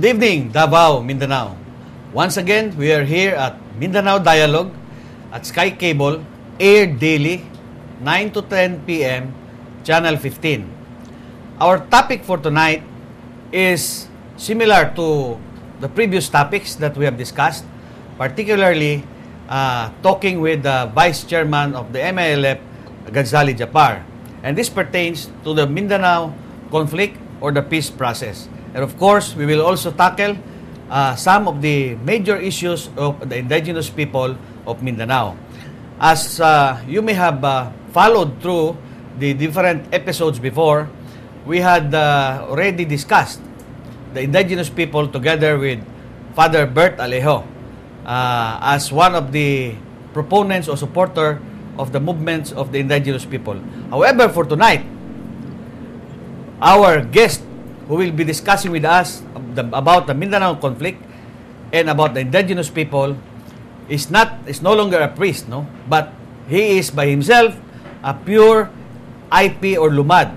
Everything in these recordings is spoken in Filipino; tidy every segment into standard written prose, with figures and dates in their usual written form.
Good evening, Davao, Mindanao. Once again, we are here at Mindanao Dialogue at Sky Cable, aired daily, 9 to 10 p.m., Channel 15. Our topic for tonight is similar to the previous topics that we have discussed, particularly talking with the Vice Chairman of the MILF, Ghazali Japar. And this pertains to the Mindanao conflict or the peace process. And of course, we will also tackle some of the major issues of the indigenous people of Mindanao. As you may have followed through the different episodes before, we had already discussed the indigenous people together with Father Bert Alejo as one of the proponents or supporter of the movements of the indigenous people. However, for tonight, our guest who will be discussing with us about the Mindanao conflict and about the indigenous people is no longer a priest, no, but he is by himself a pure IP or lumad,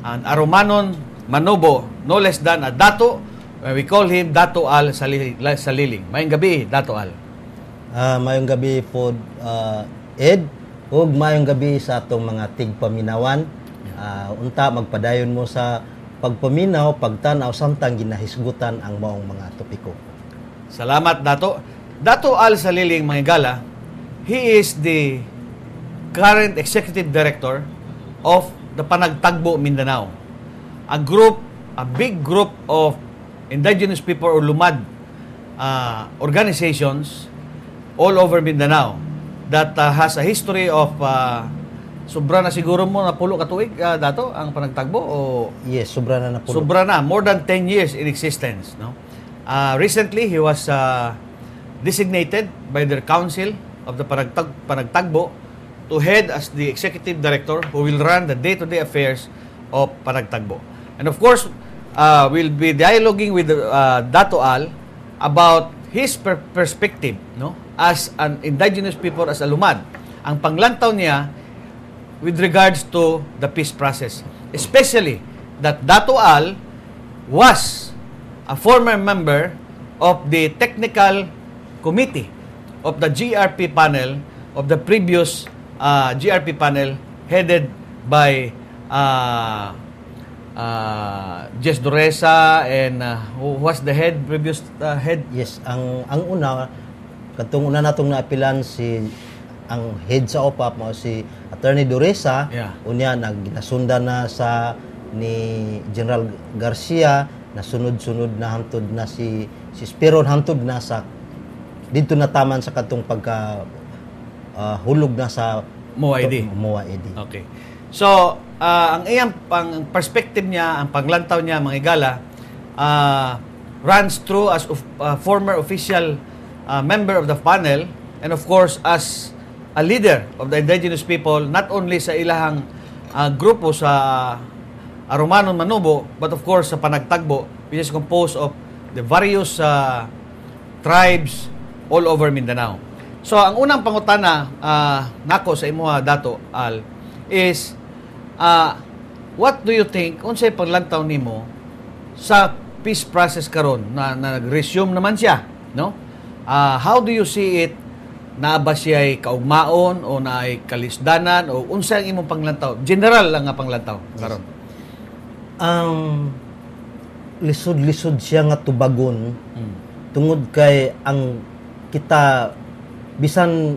an Arumanon Manobo, no less than a Dato. We call him Dato Al Saliling. Mayong gabi, Dato Al. Mayong gabi po, Ed, ug mayong gabi sa atong mga tigpaminawan. Unta magpadayon mo sa pagpaminaw, pagtanaw, samtang ginahisgutan ang maong mga topiko. Salamat, Dato. Dato Al Saliling, mga gala, he is the current executive director of the Panagtagbo Mindanao, a big group of indigenous people or lumad organizations all over Mindanao that has a history of sobra na siguro mo na pulo katuig, Dato, ang Panagtagbo? O yes, sobra na pulo. Sobra na. More than 10 years in existence. No? Recently, he was designated by the Council of the Panagtagbo to head as the executive director who will run the day-to-day affairs of Panagtagbo. And of course, we'll be dialoguing with Dato Al about his perspective, no, as an indigenous people, as a lumad. Ang panglantaw niya with regards to the peace process. Especially that Dato Al was a former member of the technical committee of the GRP panel, of the previous GRP panel headed by Jess Duresa, and who was the previous head? Yes, ang una, katong una natong naapilan ang head sa OPAP mo si Attorney Duresa. Yeah. Unya nasundan na sa ni General Garcia, nasunod-sunod na hantod na si Spiron, hantod na sa dito na taman sa katong pagka hulog na sa MOA-ID. Okay. So, ang iyang perspective niya, ang paglantaw niya, mga igala, runs through as former official member of the panel, and of course as a leader of the indigenous people, not only sa ilahang grupo sa Arumanon Manobo, but of course sa Panagtagbo, which is composed of the various tribes all over Mindanao. So, ang unang pangutana nako sa imuha, Dato Al, is what do you think, unsay paglantaw nimo sa peace process karon na nag-resume naman siya, no? How do you see it? Na ba siya ay kaugmaon o na ay kalisdanan o unsa ang imong panglantaw? General lang nga panglantaw karon. Lisod-lisod siya nga tubagon tungod kay ang kita bisan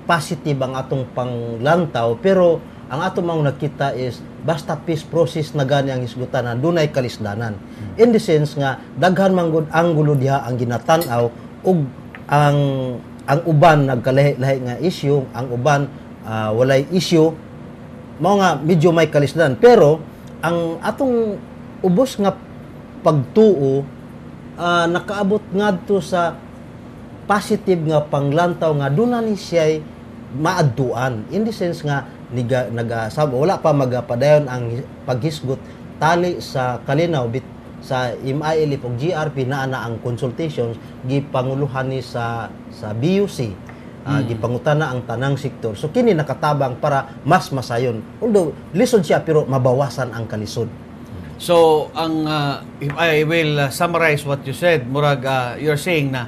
positive ang atong panglantaw, pero ang atong mga nakita is basta peace process na gani ang hisgutan, dunay kalisdanan. In the sense nga daghan manggod ang gulo diha ang ginatan-aw ug ang uban nagkalahi-lahi nga issue, ang uban walay issue, mao nga medyo may kalisdan. Pero ang atong ubos nga pagtuo nakaabot ngadto sa positive nga panglantaw nga duna ni siya maadtuan, in the sense nga wala pa magapadayon ang paghisgot tali sa kalinaw sa MILF o GRP na ang consultations gipanguluhan ni sa BUC, gipangutana ang tanang sektor. So kini nakatabang para mas masayon, although lisod siya pero mabawasan ang kalisod. So, if I will summarize what you said, murag you're saying na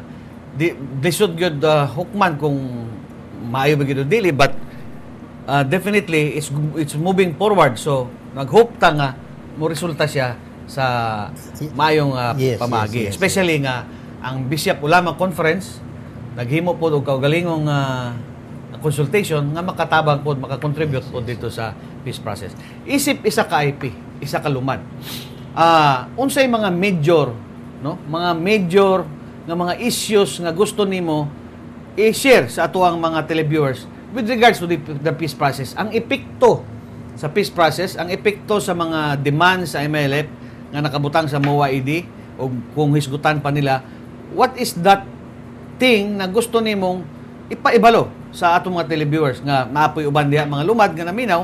they should good hukman kung maayo ba gito dili, but definitely it's moving forward. So, nag-hope ta nga mo resulta siya sa maayong pamagi. Yes. Especially nga ang Bishop Ulama Conference naghimo po og kaugalingong consultation nga makatabang po, makakontribute po dito sa peace process. Isip isa ka IP, isa ka lumad. Unsay mga major, no? Mga major nga mga issues nga gusto nimo i-share sa atuang mga televiewers with regards to the peace process. Ang epekto sa peace process, ang epekto sa mga demands sa MLF nga nakabutang sa MOA-ID o kung hisgutan pa nila, what is that thing na gusto nimong ipaibalo sa atong mga televiewers nga naapoy uban diha mga lumad nga naminaw